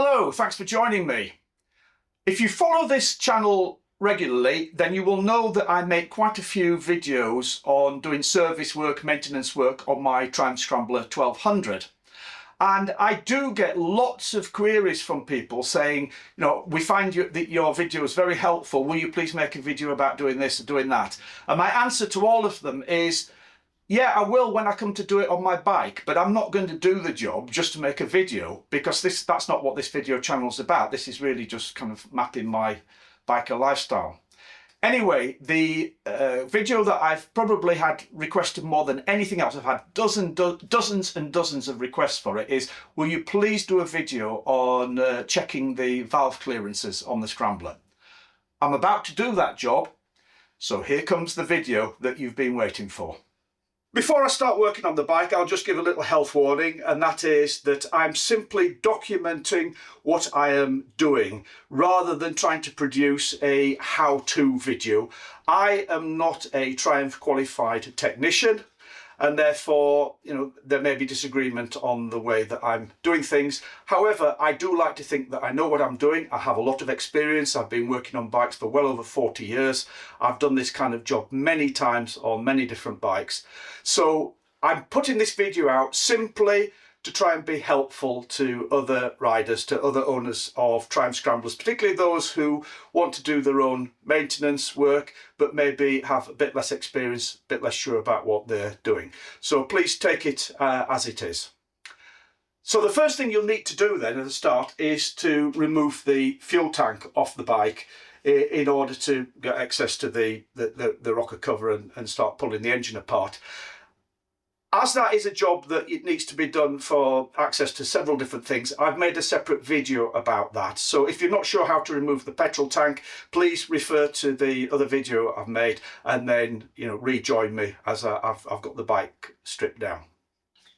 Hello, thanks for joining me. If you follow this channel regularly, then you will know that I make quite a few videos on doing service work, maintenance work on my Triumph Scrambler 1200. And I do get lots of queries from people saying, we find that your video is very helpful. Will you please make a video about doing this or doing that? And my answer to all of them is, yeah, I will when I come to do it on my bike, but I'm not going to do the job just to make a video, because that's not what this video channel is about. This is really just kind of mapping my biker lifestyle. Anyway, the video that I've probably had requested more than anything else, I've had dozens and dozens of requests for it, is will you please do a video on checking the valve clearances on the Scrambler? I'm about to do that job, so here comes the video that you've been waiting for. Before I start working on the bike, I'll just give a little health warning, and that is that I'm simply documenting what I am doing rather than trying to produce a how-to video. I am not a Triumph qualified technician, and therefore, there may be disagreement on the way that I'm doing things. However, I do like to think that I know what I'm doing. I have a lot of experience. I've been working on bikes for well over 40 years. I've done this kind of job many times on many different bikes. So I'm putting this video out simply to try and be helpful to other riders, to other owners of Triumph Scramblers, particularly those who want to do their own maintenance work, but maybe have a bit less experience, a bit less sure about what they're doing. So please take it as it is. So the first thing you'll need to do then at the start is to remove the fuel tank off the bike in order to get access to the rocker cover and start pulling the engine apart. As that is a job that it needs to be done for access to several different things, I've made a separate video about that. So if you're not sure how to remove the petrol tank, please refer to the other video I've made and then, rejoin me as I've got the bike stripped down.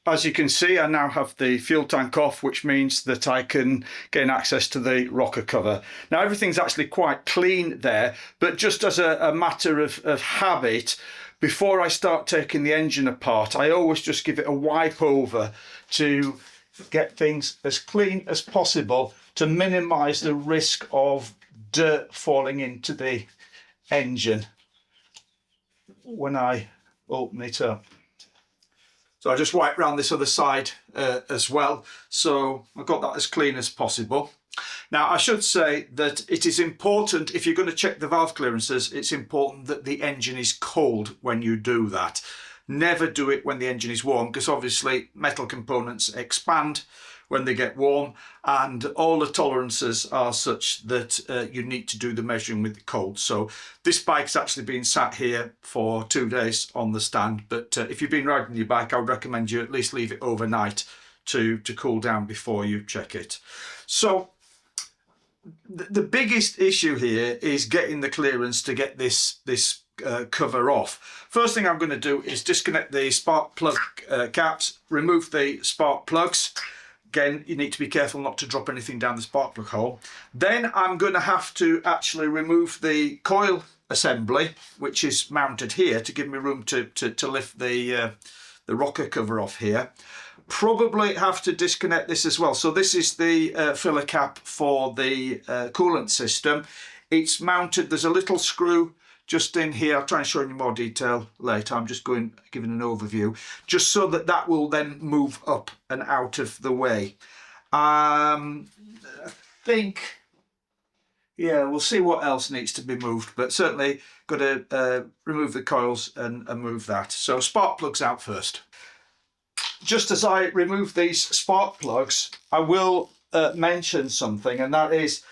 As you can see, I now have the fuel tank off, which means that I can gain access to the rocker cover. Now everything's actually quite clean there, but just as a matter of habit, before I start taking the engine apart, I always just give it a wipe over to get things as clean as possible to minimise the risk of dirt falling into the engine when I open it up. So I just wipe around this other side as well, so I've got that as clean as possible. Now I should say that it is important, if you're going to check the valve clearances, it's important that the engine is cold when you do that. Never do it when the engine is warm, because obviously metal components expand when they get warm, and all the tolerances are such that you need to do the measuring with the cold. So this bike's actually been sat here for 2 days on the stand, but if you've been riding your bike, I would recommend you at least leave it overnight to cool down before you check it. So the biggest issue here is getting the clearance to get this cover off. First thing I'm going to do is disconnect the spark plug caps, remove the spark plugs. Again, you need to be careful not to drop anything down the spark plug hole. Then I'm going to have to actually remove the coil assembly, which is mounted here to give me room to lift the rocker cover off here. Probably have to disconnect this as well. So this is the filler cap for the coolant system. It's mounted, there's a little screw just in here. I'll try and show you more detail later. I'm just giving an overview, just so that will then move up and out of the way. I think, yeah, we'll see what else needs to be moved, but certainly got to remove the coils and move that. So spark plugs out first. Just as I remove these spark plugs, I will mention something, and that is,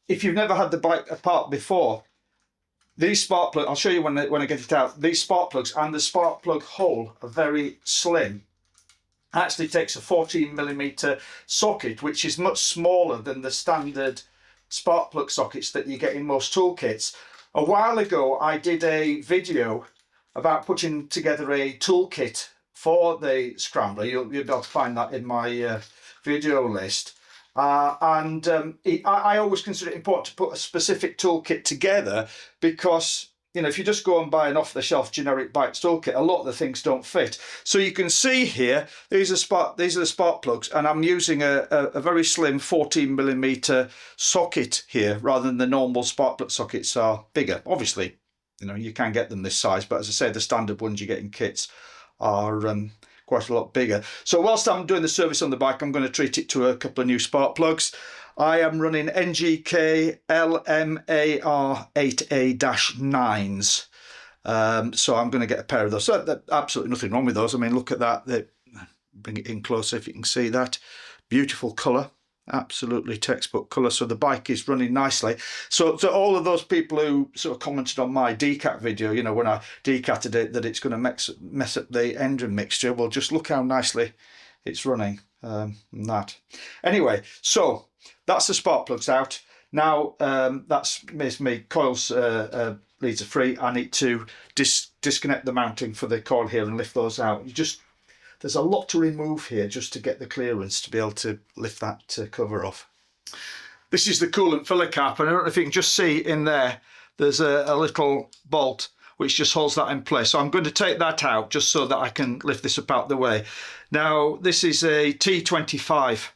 if you've never had the bike apart before, these spark plugs, I'll show you when I get it out, these spark plugs and the spark plug hole are very slim. It actually takes a 14mm socket, which is much smaller than the standard spark plug sockets that you get in most toolkits. A while ago, I did a video about putting together a toolkit for the Scrambler. You'll be able to find that in my video list. I always consider it important to put a specific toolkit together because you know, if you just go and buy an off-the-shelf generic bike toolkit, a lot of the things don't fit. So you can see here, these are the spark plugs, and I'm using a very slim 14mm socket here, rather than the normal spark plug sockets are bigger. Obviously, you know, you can get them this size, but as I say, the standard ones you get in kits are quite a lot bigger. So whilst I'm doing the service on the bike, I'm going to treat it to a couple of new spark plugs. I am running NGK LMAR8A-9s. So I'm going to get a pair of those. So there's absolutely nothing wrong with those. I mean, look at that. Bring it in closer if you can see that. Beautiful colour. Absolutely textbook colour. So the bike is running nicely. So to all of those people who sort of commented on my decat video, you know, when I decatted it, that it's going to mess up the engine mixture. Well, just look how nicely it's running. That. Anyway, so that's the spark plugs out. Now that's me. Coils leads are free. I need to disconnect the mounting for the coil here and lift those out. There's a lot to remove here just to get the clearance to be able to lift that cover off. This is the coolant filler cap, and I don't know if you can just see in there, there's a little bolt which just holds that in place. So I'm going to take that out just so that I can lift this up out the way. Now this is a T25,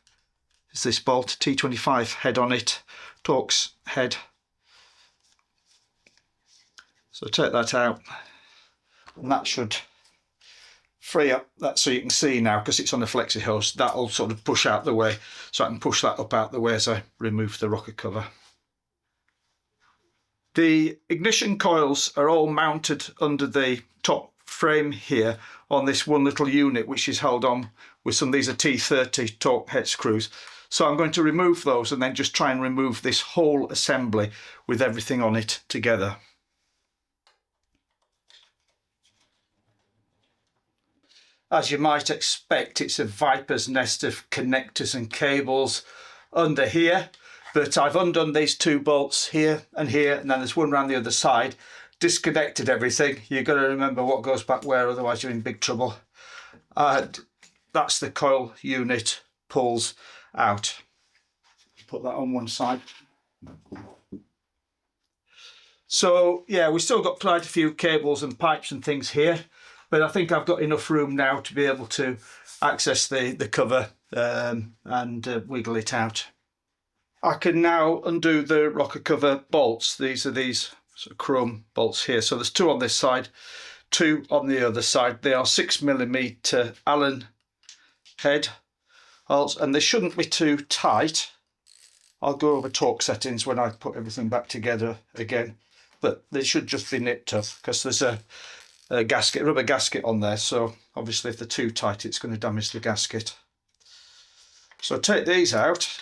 is this bolt, T25 head on it, Torx head. So take that out, and that should free up that, so you can see now, because it's on a flexi hose, that'll sort of push out the way, so I can push that up out the way as I remove the rocker cover. The ignition coils are all mounted under the top frame here on this one little unit, which is held on with some, these are T30 torque head screws. So I'm going to remove those and then just try and remove this whole assembly with everything on it together. As you might expect, it's a viper's nest of connectors and cables under here, but I've undone these two bolts here, and then there's one around the other side, disconnected everything. You've got to remember what goes back where, otherwise you're in big trouble. That's the coil unit pulls out. Put that on one side. So yeah, we've still got quite a few cables and pipes and things here, but I think I've got enough room now to be able to access the cover and wiggle it out. I can now undo the rocker cover bolts. These are these sort of chrome bolts here. So there's two on this side, two on the other side. They are 6mm Allen head bolts, and they shouldn't be too tight. I'll go over torque settings when I put everything back together again, but they should just be nipped up because there's a gasket, rubber gasket on there. So obviously if they're too tight, it's going to damage the gasket. So take these out.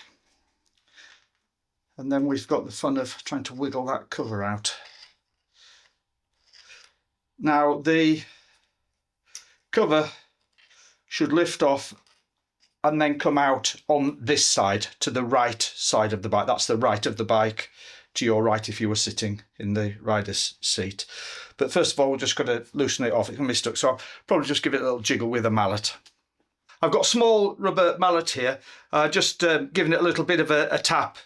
And then we've got the fun of trying to wiggle that cover out. Now the cover should lift off and then come out on this side, to the right side of the bike. That's the right of the bike, to your right if you were sitting in the rider's seat. But first of all, we're just going to loosen it off. It's going to be stuck, so I'll probably just give it a little jiggle with a mallet. I've got a small rubber mallet here, just giving it a little bit of a tap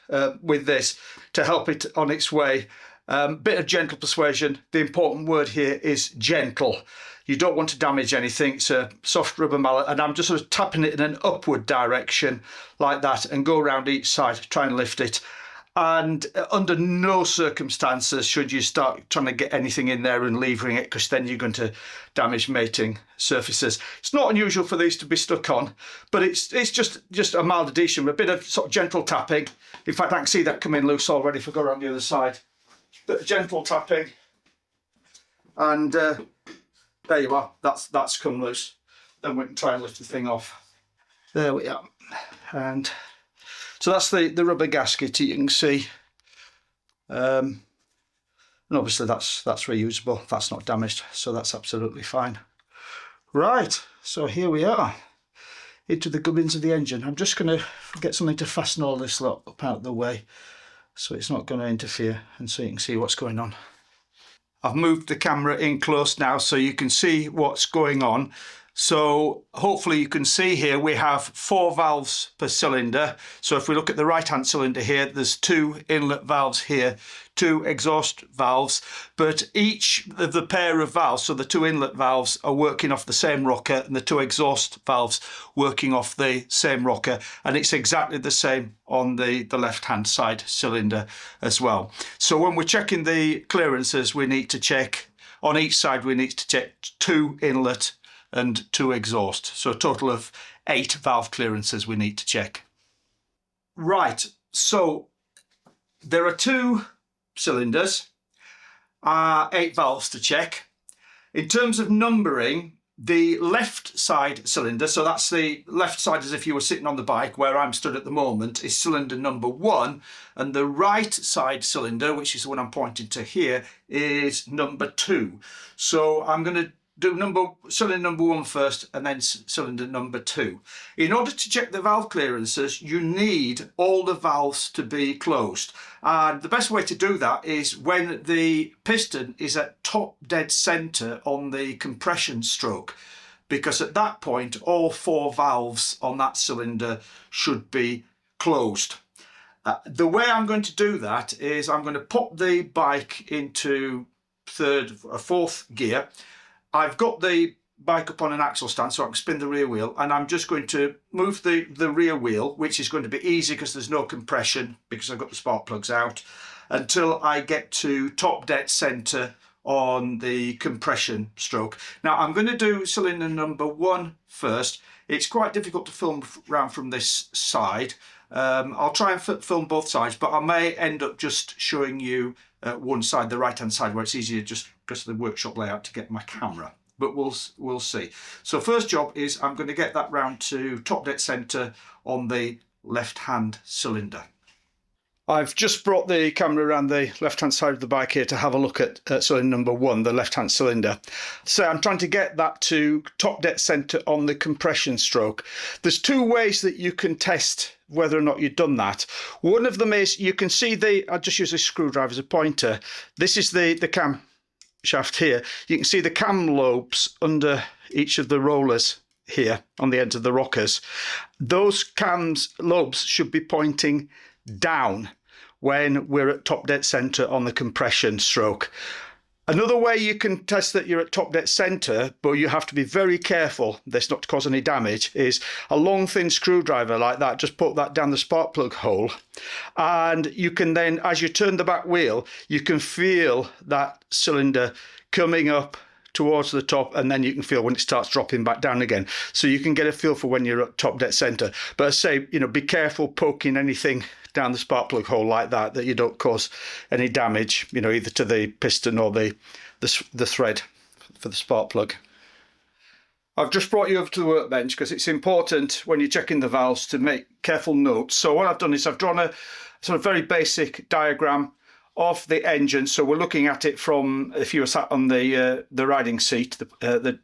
with this to help it on its way. Bit of gentle persuasion. The important word here is gentle. You don't want to damage anything. It's a soft rubber mallet, and I'm just sort of tapping it in an upward direction like that and go around each side, try and lift it. And under no circumstances should you start trying to get anything in there and levering it, because then you're going to damage mating surfaces. It's not unusual for these to be stuck on, but it's just a mild addition, a bit of sort of gentle tapping. In fact, I can see that coming loose already if I go around the other side. Bit of gentle tapping, and there you are. That's come loose. Then we can try and lift the thing off. There we are. And so that's the rubber gasket you can see. And obviously that's reusable. That's not damaged, so that's absolutely fine. Right, so here we are, into the gubbins of the engine. I'm just going to get something to fasten all this lot up out of the way so it's not going to interfere, and so you can see what's going on. I've moved the camera in close now so you can see what's going on. So hopefully you can see here we have 4 valves per cylinder. So if we look at the right hand cylinder here, there's 2 inlet valves here, 2 exhaust valves, but each of the pair of valves, so the 2 inlet valves, are working off the same rocker and the 2 exhaust valves working off the same rocker, and it's exactly the same on the left hand side cylinder as well. So when we're checking the clearances, we need to check on each side, we need to check 2 inlet and 2 exhaust. So a total of 8 valve clearances we need to check. Right, so there are 2 cylinders, 8 valves to check. In terms of numbering, the left side cylinder, so that's the left side as if you were sitting on the bike where I'm stood at the moment, is cylinder number 1, and the right side cylinder, which is the one I'm pointing to here, is number 2. So I'm going to do cylinder number 1 first and then cylinder number 2. In order to check the valve clearances, you need all the valves to be closed, and the best way to do that is when the piston is at top dead center on the compression stroke, because at that point all 4 valves on that cylinder should be closed. The way I'm going to do that is I'm going to pop the bike into 4th gear. I've got the bike up on an axle stand so I can spin the rear wheel, and I'm just going to move the rear wheel, which is going to be easy because there's no compression because I've got the spark plugs out, until I get to top dead center on the compression stroke. Now I'm going to do cylinder number 1 first. It's quite difficult to film around from this side. I'll try and film both sides, but I may end up just showing you one side, the right hand side, where it's easier just because of the workshop layout to get my camera, but we'll see. So first job is I'm going to get that round to top dead center on the left hand cylinder. I've just brought the camera around the left hand side of the bike here to have a look at cylinder number 1, the left hand cylinder. So I'm trying to get that to top dead center on the compression stroke. There's 2 ways that you can test whether or not you've done that. One of them is you can see I'll just use this screwdriver as a pointer. This is the cam shaft here. You can see the cam lobes under each of the rollers here on the ends of the rockers. Those cams lobes should be pointing down when we're at top dead center on the compression stroke. Another way you can test that you're at top dead center, but you have to be very careful this not to cause any damage, is a long thin screwdriver like that. Just put that down the spark plug hole, and you can then, as you turn the back wheel, you can feel that cylinder coming up towards the top, and then you can feel when it starts dropping back down again. So you can get a feel for when you're at top dead center. But I say, be careful poking anything down the spark plug hole like that you don't cause any damage, either to the piston or the thread for the spark plug. I've just brought you over to the workbench because it's important when you're checking the valves to make careful notes. So what I've done is I've drawn a sort of very basic diagram of the engine. So we're looking at it from, if you were sat on the riding seat, the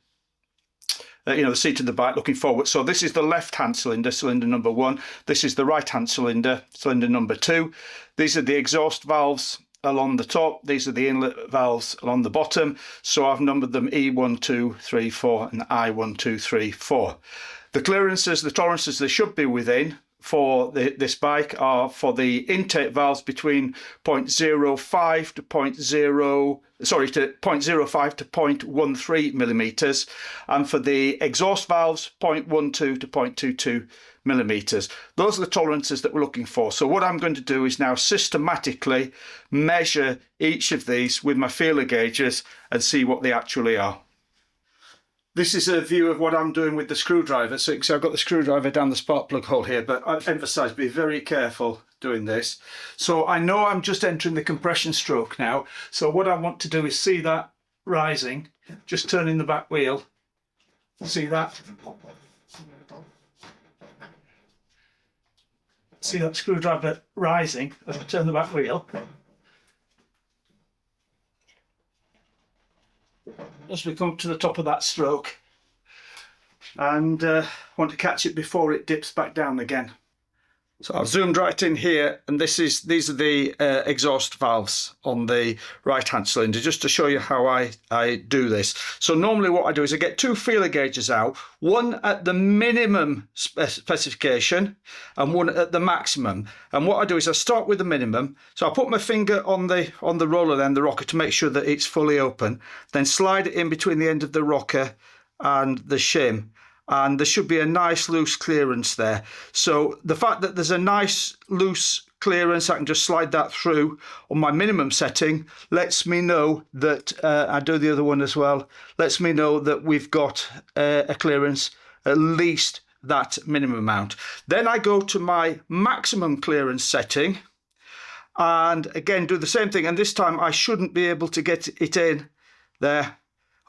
seat of the bike looking forward. So this is the left-hand cylinder, cylinder number 1. This is the right-hand cylinder, cylinder number 2. These are the exhaust valves along the top. These are the inlet valves along the bottom. So I've numbered them E1, 2, 3, 4 and I1, 2, 3, 4. The clearances, the tolerances they should be within for this bike are for the intake valves between 0.05 to 0.13 millimeters, and for the exhaust valves 0.12 to 0.22 millimeters. Those are the tolerances that we're looking for. So what I'm going to do is now systematically measure each of these with my feeler gauges and see what they actually are. This is a view of what I'm doing with the screwdriver. So I've got the screwdriver down the spark plug hole here, but I emphasize be very careful doing this. So I know I'm just entering the compression stroke now. So what I want to do is see that rising, just turning the back wheel. See that? See that screwdriver rising as I turn the back wheel. As we come to the top of that stroke, and want to catch it before it dips back down again. So I've zoomed right in here, and these are the exhaust valves on the right-hand cylinder, just to show you how I do this. So normally what I do is I get two feeler gauges out, one at the minimum specification and one at the maximum. And what I do is I start with the minimum. So I put my finger on the roller, then the rocker, to make sure that it's fully open, then slide it in between the end of the rocker and the shim. And there should be a nice loose clearance there. So the fact that there's a nice loose clearance, I can just slide that through on my minimum setting, lets me know that, I do the other one as well, lets me know that we've got a clearance at least that minimum amount. Then I go to my maximum clearance setting and again do the same thing, and this time I shouldn't be able to get it in there,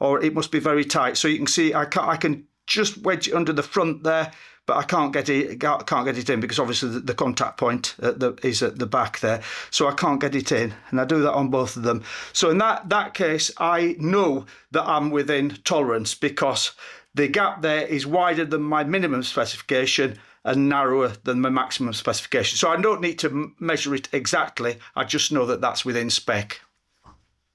or it must be very tight. So you can see I can just wedge it under the front there, but I can't get it in because obviously the contact point is at the back there, so I can't get it in, and I do that on both of them. So in that case, I know that I'm within tolerance because the gap there is wider than my minimum specification and narrower than my maximum specification. So I don't need to measure it exactly, I just know that that's within spec.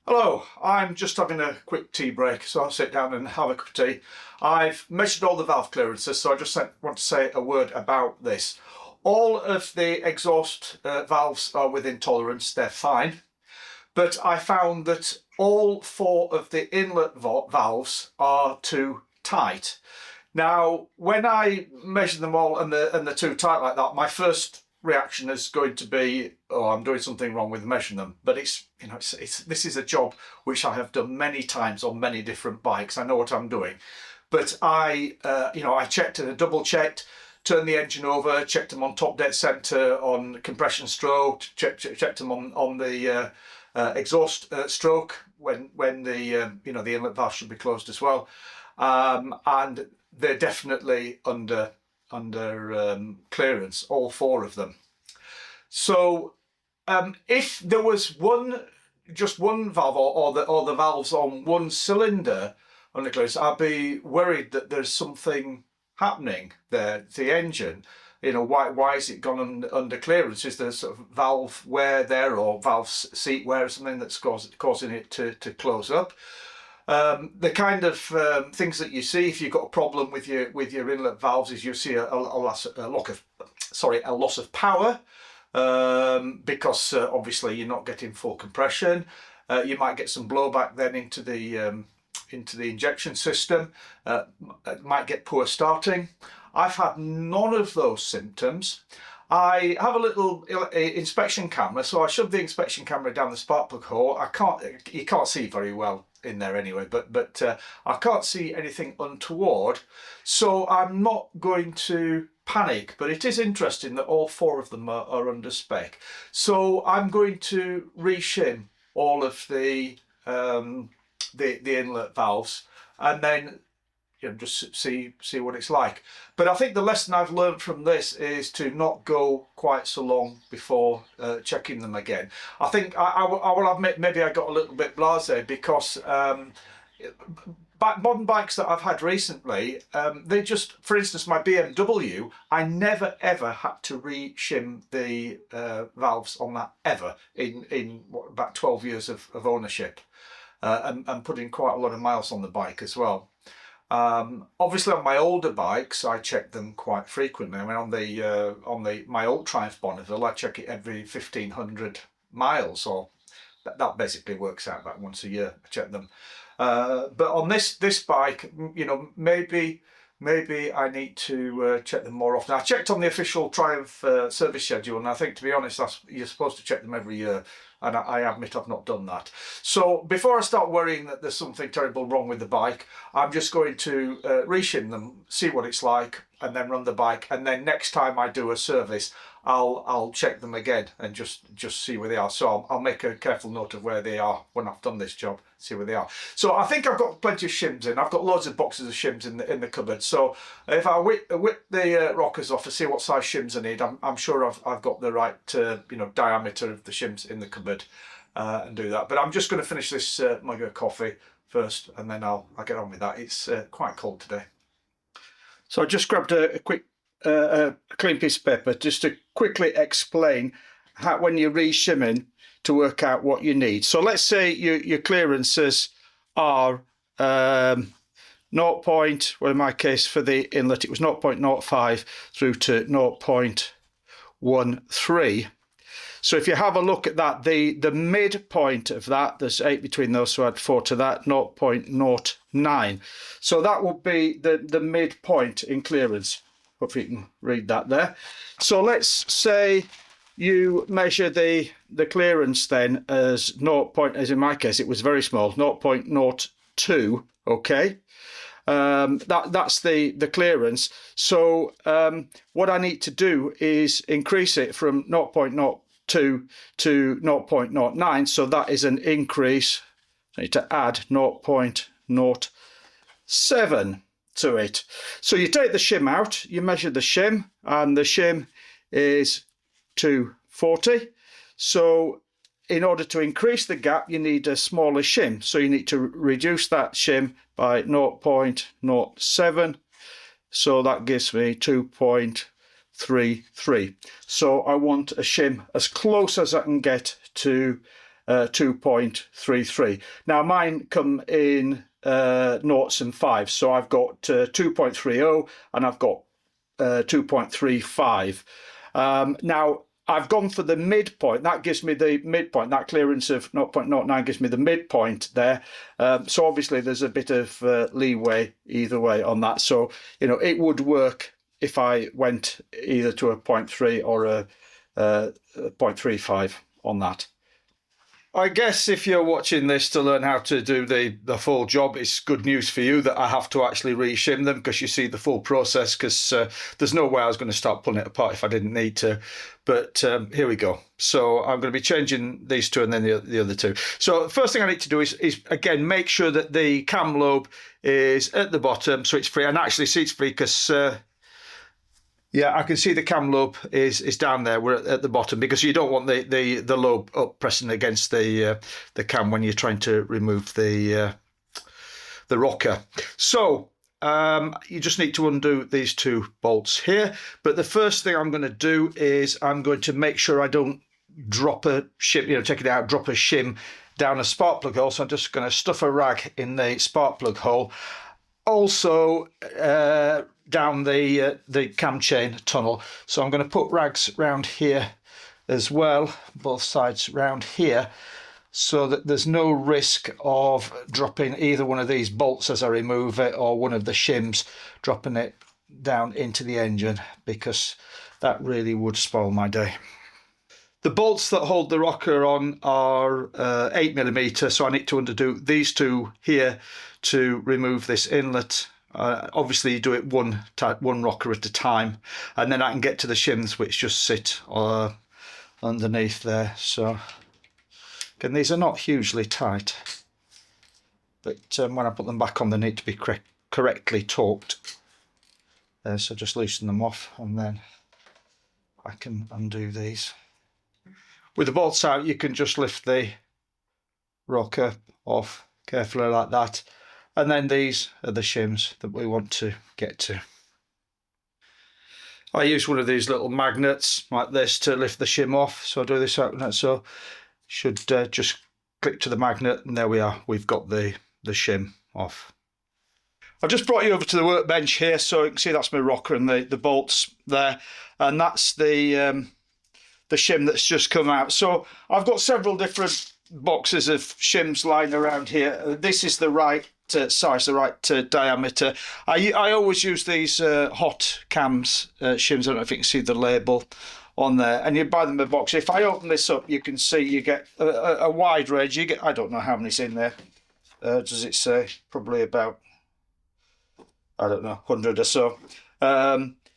Hello, I'm just having a quick tea break, so I'll sit down and have a cup of tea. I've measured all the valve clearances, so I just want to say a word about this. All of the exhaust valves are within tolerance, they're fine, but I found that all four of the inlet valves are too tight. Now, when I measure them all and they're too tight like that, my first reaction is going to be, oh, I'm doing something wrong with measuring them. But this is a job which I have done many times on many different bikes. I know what I'm doing. But I checked and double checked, turned the engine over, checked them on top dead center, on compression stroke, checked them on the exhaust stroke when the the inlet valve should be closed as well, and they're definitely under clearance, all four of them. So if there was just one valve or the valves on one cylinder under clearance, I'd be worried that there's something happening there to the engine. Why is it gone under clearance? Is there sort of valve wear there, or valve seat wear, or something that's causing it to close up? The kind of things that you see if you've got a problem with your inlet valves is you see a loss of power, because obviously you're not getting full compression. You might get some blowback then into the injection system. Might get poor starting. I've had none of those symptoms. I have a little inspection camera, so I shove the inspection camera down the spark plug hole. You can't see very well in there anyway, but I can't see anything untoward, so I'm not going to panic. But it is interesting that all four of them are under spec, so I'm going to reshim all of the inlet valves and then just see what it's like. But I think the lesson I've learned from this is to not go quite so long before checking them again. I think I will admit maybe I got a little bit blasé because modern bikes that I've had recently, they just, for instance, my BMW, I never ever had to re-shim the valves on that ever in about 12 years of ownership, and putting quite a lot of miles on the bike as well. Obviously on my older bikes I check them quite frequently. I mean on my old Triumph Bonneville I check it every 1500 miles, or that basically works out about once a year I check them. But on this bike, maybe I need to check them more often. I checked on the official Triumph service schedule, and I think, to be honest, you're supposed to check them every year, and I admit I've not done that. So before I start worrying that there's something terrible wrong with the bike, I'm just going to reshim them, see what it's like, and then run the bike. And then next time I do a service, I'll check them again and just see where they are. So I'll make a careful note of where they are when I've done this job, see where they are. So I think I've got plenty of shims in. I've got loads of boxes of shims in the cupboard. So if I whip the rockers off and see what size shims I need, I'm sure I've got the right diameter of the shims in the cupboard, and do that. But I'm just going to finish this mug of coffee first, and then I'll get on with that. It's quite cold today. So I just grabbed a quick a clean piece of paper just to quickly explain how, when you're re-shimming, to work out what you need. So let's say your clearances are 0. Well, in my case for the inlet it was 0.05 through to 0.13. So if you have a look at that, the midpoint of that, there's 8 between those, so add 4 to that, 0.09. So that would be the midpoint in clearance. Hopefully you can read that there. So let's say you measure the clearance then as 0. As in my case, it was very small, 0.02, okay? That's the clearance. So what I need to do is increase it from 0.02 to 0.09. So that is an increase. I need to add 0.07 to it. So you take the shim out, you measure the shim, and the shim is 240. So in order to increase the gap, you need a smaller shim. So you need to reduce that shim by 0.07. So that gives me 2.33. So I want a shim as close as I can get to 2.33. Now mine come in noughts and fives. So I've got 2.30 and I've got 2.35. Now I've gone for the midpoint. That gives me the midpoint. That clearance of 0.09 gives me the midpoint there. So obviously there's a bit of leeway either way on that. So, you know, it would work if I went either to a 0.3 or a 0.35 on that. I guess if you're watching this to learn how to do the full job, it's good news for you that I have to actually re-shim them, because you see the full process, because there's no way I was going to start pulling it apart if I didn't need to. But here we go. So I'm going to be changing these two and then the other two. So the first thing I need to do is again, make sure that the cam lobe is at the bottom so it's free. And actually see it's free because... yeah, I can see the cam lobe is down there. We're at the bottom because you don't want the lobe up pressing against the cam when you're trying to remove the rocker. So you just need to undo these two bolts here. But the first thing I'm going to do is I'm going to make sure I don't drop a shim, you know, take it out, drop a shim down a spark plug hole. So I'm just going to stuff a rag in the spark plug hole. Also, down the cam chain tunnel. So I'm going to put rags around here as well, both sides around here, so that there's no risk of dropping either one of these bolts as I remove it, or one of the shims dropping it down into the engine, because that really would spoil my day. The bolts that hold the rocker on are 8mm, so I need to undo these two here to remove this inlet. Obviously you do it one rocker at a time, and then I can get to the shims which just sit underneath there. So again, these are not hugely tight, but when I put them back on they need to be correctly torqued. So just loosen them off and then I can undo these. With the bolts out, you can just lift the rocker off carefully like that. And then these are the shims that we want to get to. I use one of these little magnets like this to lift the shim off. So I do this out, so should just click to the magnet, and there we are. We've got the shim off. I've just brought you over to the workbench here, so you can see that's my rocker and the bolts there, and that's the shim that's just come out. So I've got several different boxes of shims lying around here. This is the right size, the right diameter. I always use these hot cams shims. I don't know if you can see the label on there, and you buy them in a box. If I open this up, you can see you get a wide range. You get, I don't know how many's in there. Does it say? Probably about, I don't know, 100 or so.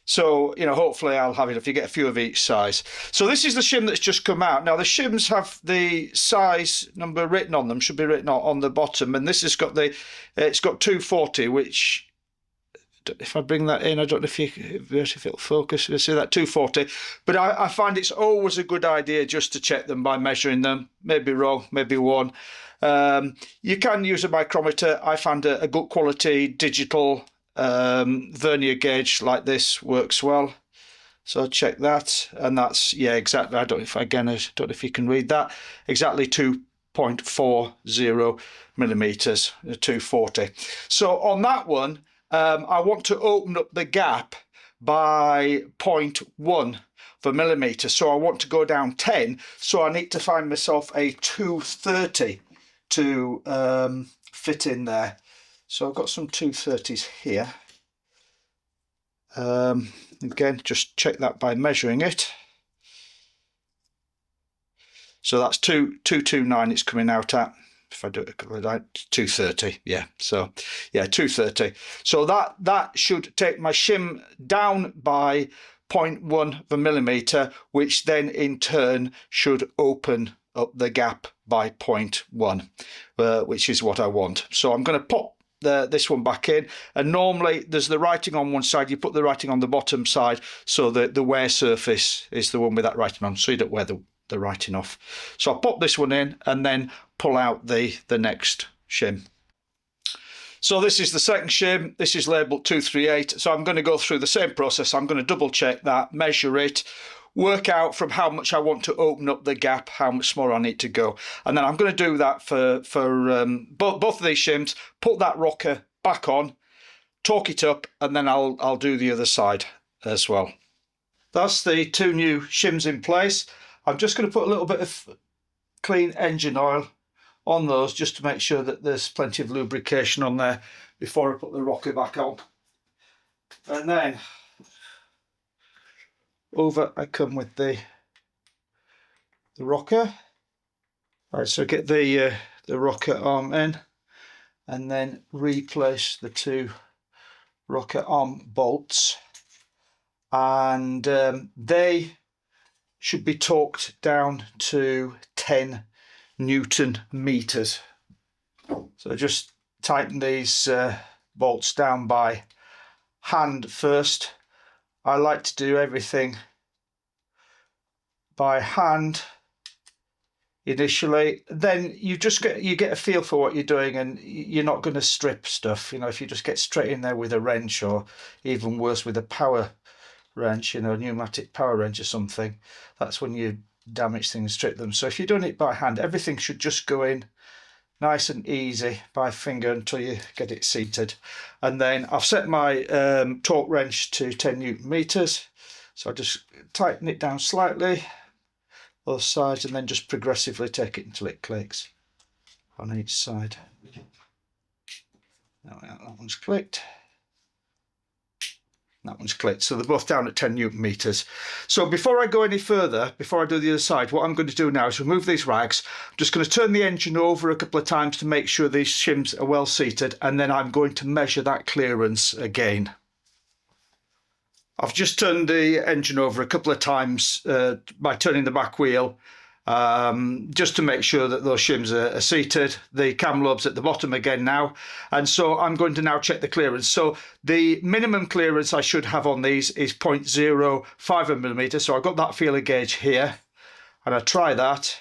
So, you know, hopefully I'll have enough. You get a few of each size. So this is the shim that's just come out. Now the shims have the size number written on them, should be written on the bottom. And this has got it's got 240, which, if I bring that in, I don't know if it'll focus. You'll see that 240. But I find it's always a good idea just to check them by measuring them. Maybe wrong, maybe one. You can use a micrometer. I found a good quality digital vernier gauge like this works well. So check that, and that's, yeah, exactly. I don't know if, again, I don't know if you can read that. Exactly 2.40 millimeters, 240. So on that one, I want to open up the gap by 0.1 of a millimeter. So I want to go down 10. So I need to find myself a 230 to fit in there. So I've got some 230s here. Again, just check that by measuring it. So that's 229 it's coming out at. If I do it 230, yeah. So yeah, 230. So that should take my shim down by 0.1 of a millimeter, which then in turn should open up the gap by 0.1, which is what I want. So I'm going to pop this one back in, and normally there's the writing on one side. You put the writing on the bottom side, so that the wear surface is the one with that writing on, so you don't wear the writing off. So I'll pop this one in and then pull out the next shim. So this is the second shim. This is labelled 238. So I'm going to go through the same process. I'm going to double check that, measure it, work out from how much I want to open up the gap, how much smaller I need to go. And then I'm going to do that for both of these shims, put that rocker back on, torque it up, and then I'll do the other side as well. That's the two new shims in place. I'm just going to put a little bit of clean engine oil on those just to make sure that there's plenty of lubrication on there before I put the rocker back on. And then over I come with the rocker. Right, so get the rocker arm in and then replace the two rocker arm bolts, and they should be torqued down to 10 Newton meters. So just tighten these bolts down by hand first. I like to do everything by hand initially, then you get a feel for what you're doing, and you're not going to strip stuff. You know, if you just get straight in there with a wrench, or even worse with a power wrench, you know, a pneumatic power wrench or something, that's when you damage things, strip them. So if you're doing it by hand, everything should just go in nice and easy by finger until you get it seated. And then I've set my torque wrench to 10 Newton meters, so I just tighten it down slightly both sides, and then just progressively take it until it clicks on each side. That one's clicked. That one's clicked. So they're both down at 10 Newton meters. So before I go any further, before I do the other side, what I'm going to do now is remove these rags. I'm just going to turn the engine over a couple of times to make sure these shims are well seated, and then I'm going to measure that clearance again. I've just turned the engine over a couple of times by turning the back wheel, just to make sure that those shims are seated. The cam lobe's at the bottom again now, and so I'm going to now check the clearance. So the minimum clearance I should have on these is 0.05 millimeter. So I've got that feeler gauge here, and I try that,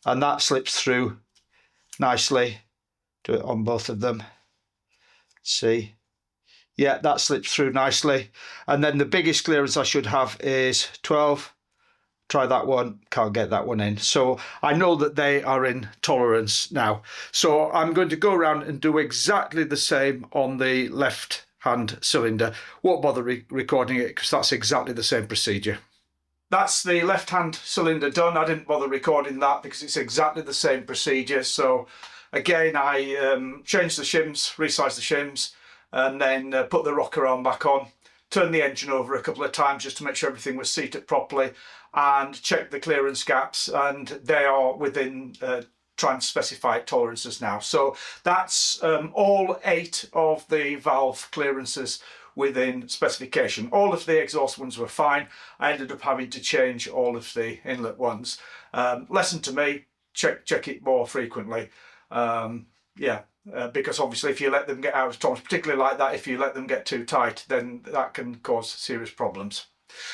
and that slips through nicely. Do it on both of them. See? Yeah, that slips through nicely. And then the biggest clearance I should have is 12. Try that one, can't get that one in. So I know that they are in tolerance now. So I'm going to go around and do exactly the same on the left hand cylinder. Won't bother recording it because that's exactly the same procedure. That's the left hand cylinder done. I didn't bother recording that because it's exactly the same procedure. So again, I changed the shims, resized the shims, and then put the rocker arm back on, turned the engine over a couple of times just to make sure everything was seated properly, and checked the clearance gaps, and they are within Triumph specified tolerances now. So that's all 8 of the valve clearances within specification. All of the exhaust ones were fine. I ended up having to change all of the inlet ones. Lesson to me, check it more frequently. Because obviously if you let them get out of tolerance, particularly like that, if you let them get too tight, then that can cause serious problems.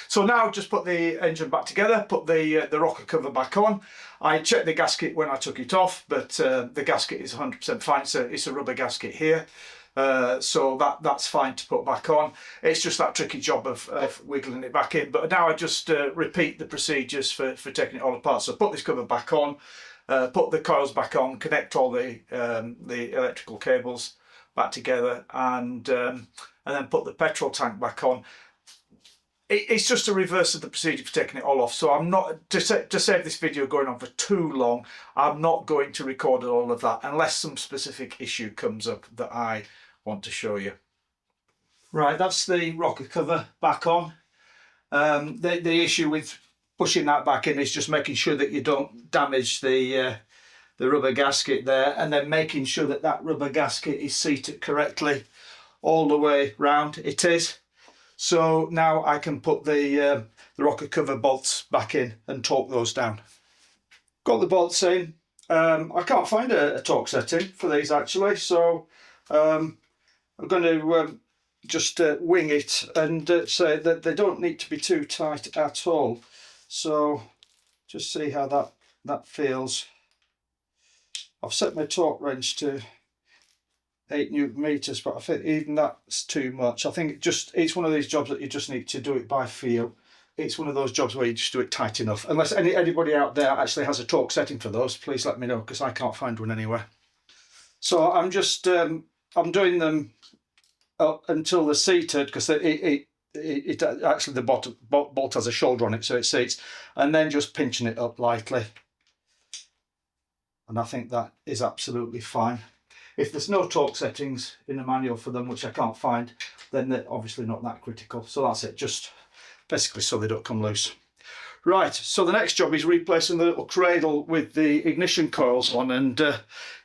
So now just put the engine back together, put the rocker cover back on. I checked the gasket when I took it off, but the gasket is 100% fine. It's a rubber gasket here. So that's fine to put back on. It's just that tricky job of wiggling it back in. But now I just repeat the procedures for taking it all apart. So put this cover back on, put the coils back on, connect all the electrical cables back together, and then put the petrol tank back on. It's just a reverse of the procedure for taking it all off. So I'm not, to save this video going on for too long, I'm not going to record all of that unless some specific issue comes up that I want to show you. Right, that's the rocker cover back on. The issue with pushing that back in is just making sure that you don't damage the rubber gasket there, and then making sure that that rubber gasket is seated correctly all the way round. It is. So now I can put the rocker cover bolts back in and torque those down. Got the bolts in. I can't find a torque setting for these actually, so I'm going to just wing it and say that they don't need to be too tight at all. So just see how that feels. I've set my torque wrench to 8 Newton meters, but I think even that's too much. I think it's one of these jobs that you just need to do it by feel. It's one of those jobs where you just do it tight enough. Unless anybody out there actually has a torque setting for those, please let me know, because I can't find one anywhere. So I'm just I'm doing them up until they're seated, because it actually the bolt has a shoulder on it, so it seats, and then just pinching it up lightly. And I think that is absolutely fine. If there's no torque settings in the manual for them, which I can't find, then they're obviously not that critical. So that's it, just basically so they don't come loose. Right, so the next job is replacing the little cradle with the ignition coils on, and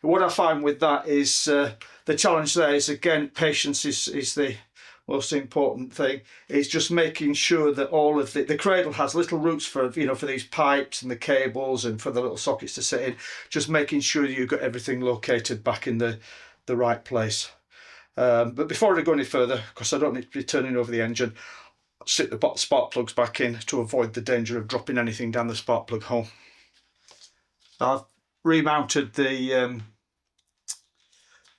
what I find with that is the challenge there is, again, patience is the most important thing. It's just making sure that all of the cradle has little roots for, you know, for these pipes and the cables and for the little sockets to sit in. Just making sure you've got everything located back in the right place. But before I go any further, because I don't need to be turning over the engine, I'll stick the spark plugs back in to avoid the danger of dropping anything down the spark plug hole. I've remounted the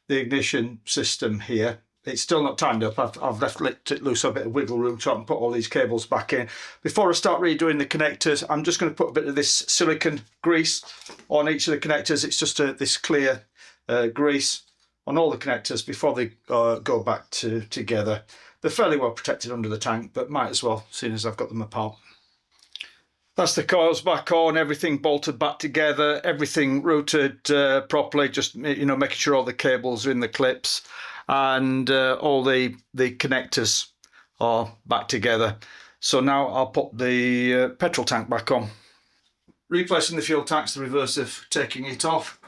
ignition system here. It's still not tightened up. I've left it loose, a bit of wiggle room so I can put all these cables back in. Before I start redoing the connectors, I'm just going to put a bit of this silicone grease on each of the connectors. It's just this clear grease on all the connectors before they go back together. They're fairly well protected under the tank, but might as well, seeing as I've got them apart. That's the coils back on, everything bolted back together, everything routed properly, just, you know, making sure all the cables are in the clips, and all the connectors are back together. So now I'll put the petrol tank back on. Replacing the fuel tank's the reverse of taking it off.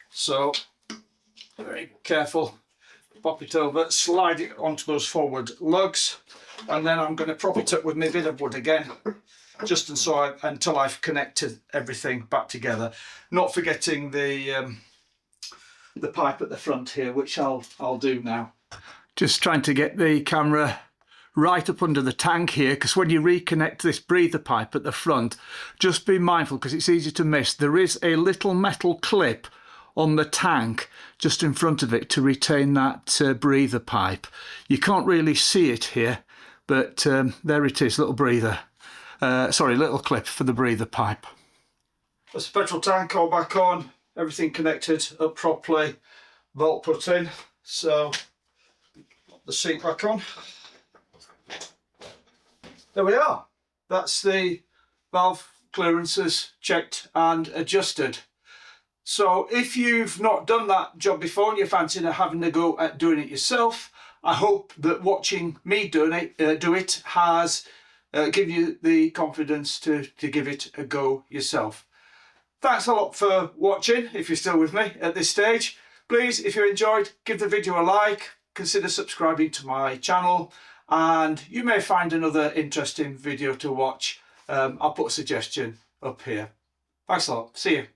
So very careful, pop it over, slide it onto those forward lugs, and then I'm going to prop it up with my bit of wood again, just until I've connected everything back together. Not forgetting the pipe at the front here, which I'll do now. Just trying to get the camera right up under the tank here, because when you reconnect this breather pipe at the front, just be mindful, because it's easy to miss, there is a little metal clip on the tank just in front of it to retain that breather pipe. You can't really see it here, but there it is, little breather. Little clip for the breather pipe. That's the petrol tank all back on, everything connected up properly, bolt put in. So put the seat back on. There we are. That's the valve clearances checked and adjusted. So if you've not done that job before and you're fancying having a go at doing it yourself, I hope that watching me do it has given you the confidence to give it a go yourself. Thanks a lot for watching. If you're still with me at this stage, please, if you enjoyed, give the video a like, consider subscribing to my channel, and you may find another interesting video to watch. I'll put a suggestion up here. Thanks a lot. See you.